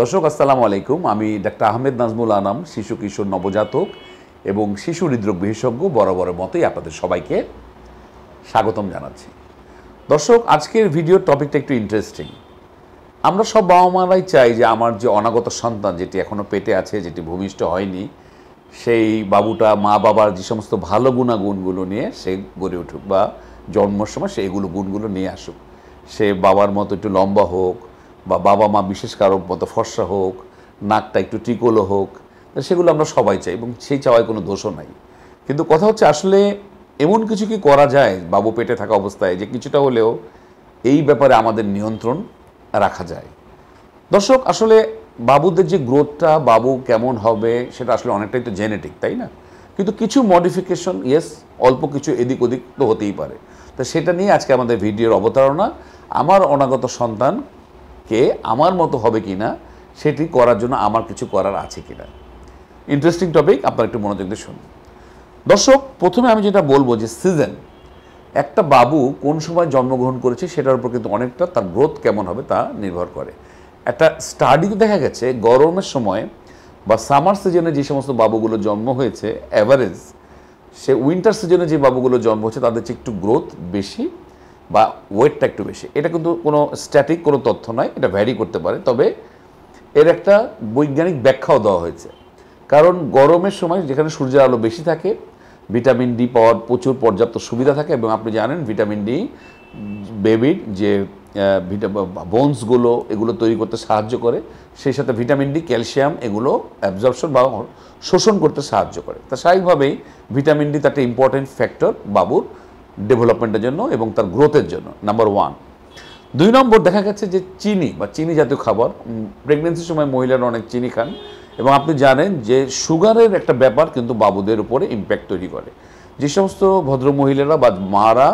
দর্শক আসসালামু আলাইকুম। আমি ডাক্তার আহমেদ নাজমুল আনাম, শিশু কিশোর নবজাতক এবং শিশু হৃদরোগ বিশেষজ্ঞ বরাবরের মতোই আপনাদের সবাইকে স্বাগতম জানাচ্ছি। দর্শক, আজকের ভিডিওর টপিকটা একটু ইন্টারেস্টিং। আমরা সব বাবা মারাই চাই যে আমার যে অনাগত সন্তান যেটি এখনও পেটে আছে, যেটি ভূমিষ্ঠ হয়নি, সেই বাবুটা মা বাবার যে সমস্ত ভালো গুণাগুণগুলো নিয়ে সে গড়ে উঠুক বা জন্মের সময় সে এগুলো গুণগুলো নিয়ে আসুক। সে বাবার মতো একটু লম্বা হোক বা বাবা মা বিশেষ কারোর মতো ফর্সা হোক, নাকটা একটু টিকোলো হোক, সেগুলো আমরা সবাই চাই এবং সেই চাওয়ায় কোনো দোষও নাই। কিন্তু কথা হচ্ছে, আসলে এমন কিছু কি করা যায় বাবু পেটে থাকা অবস্থায় যে কিছুটা হলেও এই ব্যাপারে আমাদের নিয়ন্ত্রণ রাখা যায়? দর্শক, আসলে বাবুদের যে গ্রোথটা, বাবু কেমন হবে সেটা আসলে অনেকটাই তো জেনেটিক, তাই না? কিন্তু কিছু মডিফিকেশন, ইয়েস, অল্প কিছু এদিক ওদিক তো হতেই পারে। তো সেটা নিয়ে আজকে আমাদের ভিডিওর অবতারণা। আমার অনাগত সন্তানকে আমার মতো হবে কি না, সেটি করার জন্য আমার কিছু করার আছে কি না। ইন্টারেস্টিং টপিক, আপনারা একটু মনোযোগ দিয়ে শুনুন। দর্শক, প্রথমে আমি যেটা বলবো যে সিজন, একটা বাবু কোন সময় জন্মগ্রহণ করেছে সেটার উপর কিন্তু অনেকটা তার গ্রোথ কেমন হবে তা নির্ভর করে। একটা স্টাডিতে দেখা গেছে গরমের সময় বা সামার সিজনে যে সমস্ত বাবুগুলো জন্ম হয়েছে, অ্যাভারেজ সে উইন্টার সিজনে যে বাবুগুলো জন্ম হচ্ছে তাদের চেয়ে একটু গ্রোথ বেশি বা ওয়েটটা একটু বেশি। এটা কিন্তু কোনো স্ট্যাটিক কোনো তথ্য নয়, এটা ভ্যারি করতে পারে। তবে এর একটা বৈজ্ঞানিক ব্যাখ্যাও দেওয়া হয়েছে। কারণ গরমের সময় যেখানে সূর্যের আলো বেশি থাকে, ভিটামিন ডি পাওয়ার প্রচুর পর্যাপ্ত সুবিধা থাকে এবং আপনি জানেন ভিটামিন ডি বেবির যে বোনসগুলো এগুলো তৈরি করতে সাহায্য করে, সেই সাথে ভিটামিন ডি, ক্যালসিয়াম এগুলো অ্যাবজর্পশন বা শোষণ করতে সাহায্য করে। তা স্বাভাবিকভাবেই ভিটামিন ডি তার একটা ইম্পর্টেন্ট ফ্যাক্টর বাবুর ডেভেলপমেন্টের জন্য এবং তার গ্রোথের জন্য, নাম্বার ওয়ান। 2 নম্বর, দেখা গেছে যে চিনি বা চিনি জাতীয় খাবার, প্রেগনেন্সির সময় মহিলারা অনেক চিনি খান এবং আপনি জানেন যে সুগারের একটা ব্যাপার কিন্তু বাবুদের উপরে ইম্প্যাক্ট তৈরি করে। যে সমস্ত ভদ্র মহিলারা বা মারা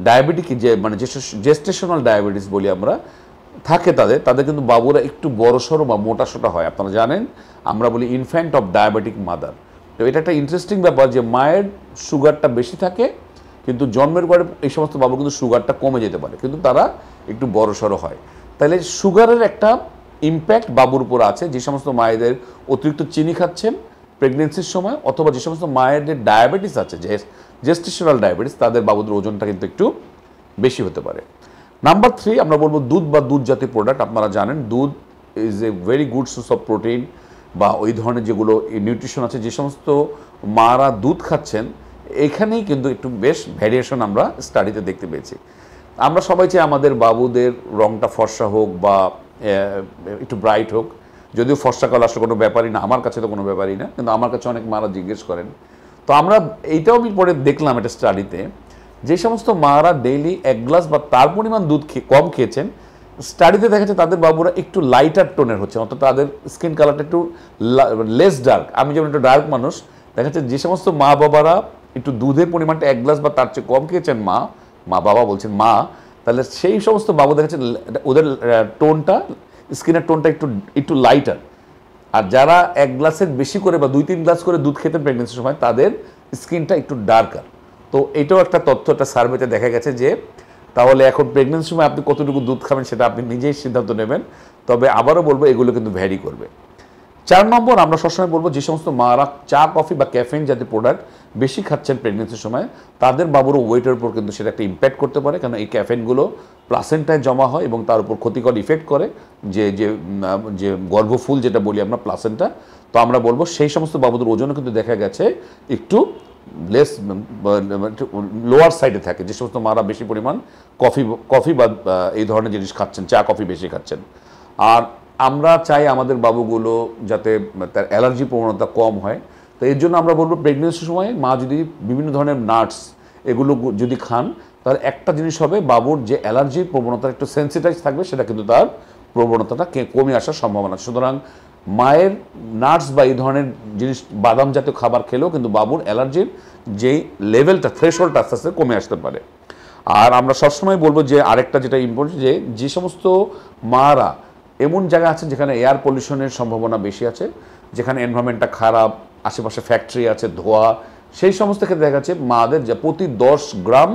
ডায়াবেটিক, যে মানে যে জেস্টেশনাল ডায়াবেটিস বলি আমরা, থাকে তাদের কিন্তু বাবুরা একটু বড়সড় বা মোটাসোটা হয়। আপনারা জানেন আমরা বলি ইনফ্যান্ট অফ ডায়াবেটিক মাদার। তো এটা একটা ইন্টারেস্টিং ব্যাপার যে মায়ের সুগারটা বেশি থাকে কিন্তু জন্মের পরে এই সমস্ত বাবু কিন্তু সুগারটা কমে যেতে পারে, কিন্তু তারা একটু বড়সড় হয়। তাহলে সুগারের একটা ইম্প্যাক্ট বাবুর উপর আছে। যে সমস্ত মায়েদের অতিরিক্ত চিনি খাচ্ছেন প্রেগনেন্সির সময়, অথবা যে সমস্ত মায়েদের ডায়াবেটিস আছে, জেস্টেশনাল ডায়াবেটিস, তাদের বাবুদের ওজনটা কিন্তু একটু বেশি হতে পারে। নাম্বার 3, আমরা বলবো দুধ বা দুধ জাতীয় প্রোডাক্ট। আপনারা জানেন দুধ is a very good source of protein বা ওই ধরনের যেগুলো নিউট্রিশন আছে। যে সমস্ত মারা দুধ খাচ্ছেন এখানেই কিন্তু একটু বেশ ভ্যারিয়েশন আমরা স্টাডিতে দেখতে পেয়েছি। আমরা সবাই চাই আমাদের বাবুদের রংটা ফর্সা হোক বা একটু ব্রাইট হোক। যদিও ফর্সা কালার আসলে কোনো ব্যাপারই না, আমার কাছে তো কোনো ব্যাপারই না, কিন্তু আমার কাছে অনেক মারা জিজ্ঞেস করেন। তো আমরা এইটাও আমি পরে দেখলাম একটা স্টাডিতে, যে সমস্ত মারা ডেইলি 1 গ্লাস বা তার পরিমাণ দুধ কম খেয়েছেন, স্টাডিতে দেখা যাচ্ছে তাদের বাবুরা একটু লাইটার টোনের হচ্ছে, অর্থাৎ তাদের স্কিন কালারটা একটু লেস ডার্ক। আমি যেমন একটু ডার্ক মানুষ, দেখা যাচ্ছে যে সমস্ত মা বাবারা একটু দুধের পরিমাণটা 1 গ্লাস বা তার চেয়ে কম খেয়েছেন, মা বাবা বলছেন মা, তাহলে সেই সমস্ত বাবু দেখা যাচ্ছে ওদের টোনটা, স্কিনের টোনটা একটু একটু লাইটার। আর যারা 1 গ্লাসের বেশি করে বা 2-3 গ্লাস করে দুধ খেতেন প্রেগনেন্সির সময়, তাদের স্কিনটা একটু ডার্কার। তো এটাও একটা তথ্য, একটা সার্ভেতে দেখা গেছে যে তাহলে এখন প্রেগনেন্সির সময় আপনি কতটুকু দুধ খাবেন সেটা আপনি নিজেই সিদ্ধান্ত নেবেন। তবে আবারও বলবো এগুলো কিন্তু ভ্যারি করবে। 4 নম্বর, আমরা সবসময় বলবো যে সমস্ত মারা চা, কফি বা ক্যাফেইন জাতীয় প্রোডাক্ট বেশি খাচ্ছেন প্রেগনেন্সির সময়, তাদের বাবুরও ওয়েটের উপর কিন্তু সেটা একটা ইম্প্যাক্ট করতে পারে। কারণ এই ক্যাফেইনগুলো প্লাসেন্টায় জমা হয় এবং তার উপর ক্ষতিকর ইফেক্ট করে যে যে যে গর্ভফুল যেটা বলি আমরা, প্লাসেন্টা। তো আমরা বলবো সেই সমস্ত বাবুদের ওজনও কিন্তু দেখা গেছে একটু লেস লোয়ার সাইডে থাকে, যে সমস্ত মারা বেশি পরিমাণ কফি বা এই ধরনের জিনিস খাচ্ছেন, চা কফি বেশি খাচ্ছেন। আর আমরা চাই আমাদের বাবুগুলো যাতে তার অ্যালার্জি প্রবণতা কম হয়। তো এর জন্য আমরা বলবো প্রেগনেন্সির সময় মা যদি বিভিন্ন ধরনের নাটস এগুলো যদি খান, তাহলে একটা জিনিস হবে, বাবুর যে অ্যালার্জির প্রবণতা একটু সেন্সিটাইজ থাকবে, সেটা কিন্তু তার প্রবণতাটা কমে আসার সম্ভাবনা। সুতরাং মায়ের নাটস বা এই ধরনের জিনিস, বাদাম জাতীয় খাবার খেলেও কিন্তু বাবুর অ্যালার্জির যেই লেভেলটা, থ্রেশহোল্ডটা আস্তে আস্তে কমে আসতে পারে। আর আমরা সবসময় বলবো যে আরেকটা যেটা ইম্পর্টেন্ট, যে সমস্ত মারা এমন জায়গা আছে যেখানে এয়ার পলিউশনের সম্ভাবনা বেশি আছে, যেখানে এনভায়রনমেন্টটা খারাপ, আশেপাশে ফ্যাক্টরি আছে, ধোঁয়া, সেই সমস্ত ক্ষেত্রে দেখা যাচ্ছে মাদের যে প্রতি 10 গ্রাম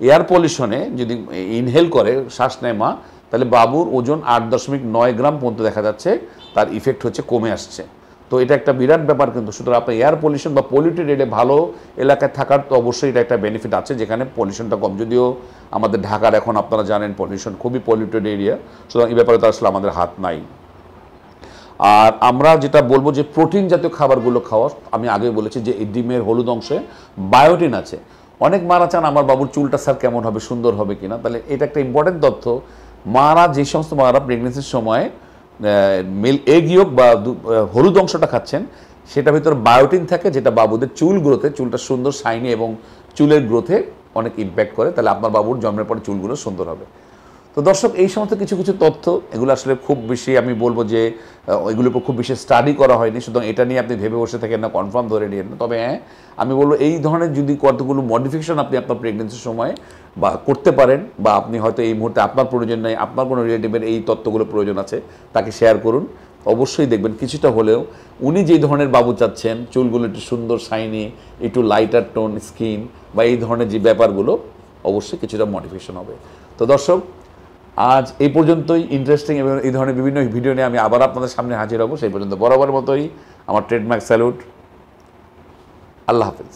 এয়ার পলিউশনে যদি ইনহেল করে, শ্বাস নেয় মা, তাহলে বাবুর ওজন 8.9 গ্রাম পর্যন্ত দেখা যাচ্ছে তার ইফেক্ট হচ্ছে কমে আসছে। তো এটা একটা বিরাট ব্যাপার কিন্তু। সুতরাং আপনার এয়ার পলিউশন বা পলিউটেড এরিয়া ভালো এলাকায় থাকার তো অবশ্যই এটা একটা বেনিফিট আছে, যেখানে পলিউশনটা কম। যদিও আমাদের ঢাকার এখন আপনারা জানেন পলিউশন খুবই পলিউটেড এরিয়া, সুতরাং এই ব্যাপারে তো আসলে আমাদের হাত নাই। আর আমরা যেটা বলবো যে প্রোটিন জাতীয় খাবারগুলো খাওয়া, আমি আগেই বলেছি যে এই ডিমের হলুদ অংশে বায়োটিন আছে। অনেক মারা চান আমার বাবুর চুলটা স্যার কেমন হবে, সুন্দর হবে কিনা, তাহলে এটা একটা ইম্পর্টেন্ট তথ্য। মারা যে সমস্ত মারা প্রেগনেন্সির সময় এগ ইয়ক বা হলুদ অংশটা খাচ্ছেন, সেটার ভিতরে বায়োটিন থাকে, যেটা বাবুদের চুল গ্রোথে, চুলটা সুন্দর শাইনি এবং চুলের গ্রোথে অনেক ইম্প্যাক্ট করে। তাহলে আপনার বাবুর জন্মের পরে চুলগুলো সুন্দর হবে। তো দর্শক, এই সমস্ত কিছু কিছু তথ্য, এগুলো আসলে খুব বেশি আমি বলবো যে এগুলোর উপর খুব বেশি স্টাডি করা হয়নি, সুতরাং এটা নিয়ে আপনি ভেবে বসে থাকেন না, কনফার্ম ধরে নিন না। তবে হ্যাঁ, আমি বলবো এই ধরনের যদি কতগুলো মডিফিকেশন আপনি আপনার প্রেগনেন্সির সময় বা করতে পারেন, বা আপনি হয়তো এই মুহূর্তে আপনার প্রয়োজন নেই, আপনার কোনো রিলেটিভের এই তথ্যগুলো প্রয়োজন আছে, তাকে শেয়ার করুন। অবশ্যই দেখবেন কিছুটা হলেও উনি যেই ধরনের বাবু চাচ্ছেন, চুলগুলো একটু সুন্দর শাইনি, একটু লাইটার টোন স্কিন বা এই ধরনের যে ব্যাপারগুলো, অবশ্যই কিছুটা মডিফিকেশন হবে। তো দর্শক, আজ এই পর্যন্তই। ইন্টারেস্টিং এবং এই ধরনের বিভিন্ন ভিডিও নিয়ে আমি আবার আপনাদের সামনে হাজির হব। সেই পর্যন্ত বরাবর মতোই আমার ট্রেডমার্ক স্যালুট। আল্লাহ হাফেজ।